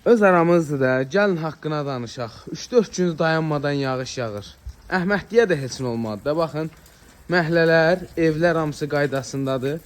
Öz aramızdır da, gəlin haqqına danışaq. 3-4 gün dayanmadan yağış yağır. Əhmədliyə də heç nə olmadı da, baxın. Məhlələr, evlər hamısı qaydasındadır.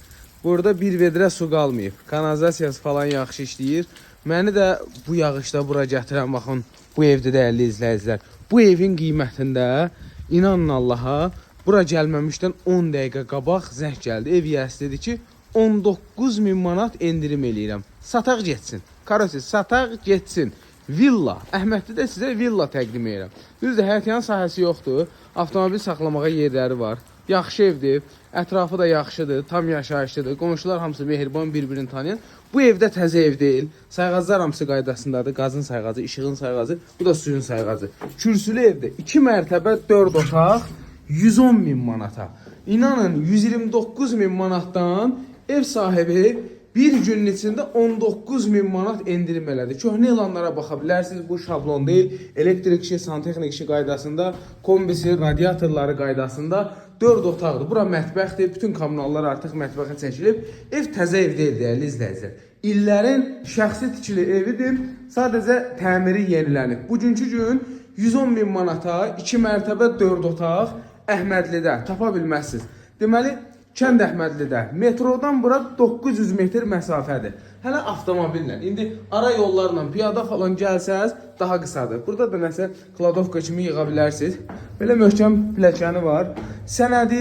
Burada bir vedrə su qalmayıb. Kanalizasiyası falan yaxşı işləyir. Məni də bu yağışda bura gətirən, baxın, bu evdə dəyərli izləyicilər. Bu evin qiymətində, inanın Allaha, bura gəlməmişdən 10 dəqiqə qabaq zəng gəldi. Ev yiyəsi dedi ki, 19.000 manat endirim eləyirəm. Sataq getsin. Karosiz, sataq getsin. Villa. Əhmədli də sizə villa təqdim edirəm. Düzdür, həyətyan sahəsi yoxdur. Avtomobil saxlamağa yerləri var. Yaxşı evdir. Ətrafı da yaxşıdır. Tam yaşayışlıdır. Qonşular hamısı mehriban, bir-birini tanıyan. Bu evdə təzə ev deyil. Sayğaclar hamısı qaydasındadır. Qazın sayğacı, işığın sayğacı, bu da suyun sayğacı. Kürsülü evdə 2 mərtəbə 4 otaq 110.000 manata. İnanın 129.000 manatdan ev sahibi bir günün içində 19.000 manat endirim elədi. Köhnə elanlara baxa bilərsiniz. Bu şablon deyil. Elektrik işi, santexnik işi qaydasında, kombisi, radiatorları qaydasında 4 otaqdır. Bura mətbəxdir. Bütün kommunallar artıq mətbəxə çəkilib. Ev təzə ev deyil, dəyərli izləyicilər. İllərin şəxsi tikili evidir. Sadəcə təmiri yenilənib. Bugünkü gün 110.000 manata 2 mərtəbə 4 otaq Əhmədlidə tapa bilməzsiniz. Deməli, Kənd Əhmədlidə metrodan bura 900 metr məsafədir. Hələ avtomobillə. İndi ara yollarla, piyada falan gəlsəz daha qısadır. Burada da nəsə kladovka kimi yığa bilərsiniz. Belə möhkəm pilləkəni var. Sənədi,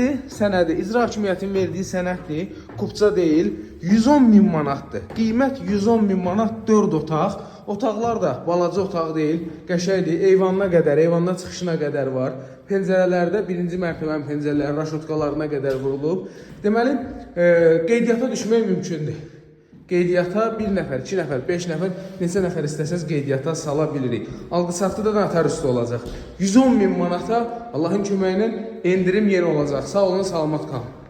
icra hakimiyyətinin verdiyi sənəddir. Kupça deyil. 110.000 manatdır. Qiymət 110.000 manat 4 otaq. Otaqlar da balaca otaq deyil. Qəşəngdir. Eyvanına qədər, eyvandan çıxışına qədər var. Pəncərələrdə birinci mərtəbənin pəncərələri raşotkalarına qədər vurulub. Deməli, qeydiyyata düşmək mümkündür. Qeydiyyata 1 nəfər, 2 nəfər, 5 nəfər, neçə nəfər istəsəz qeydiyyata sala bilirik. Alqı-satqıda da notarius üstü olacaq. 110.000 manata Allahın köməyi ilə endirim yeni olacaq. Sağ olun, salamat qalın.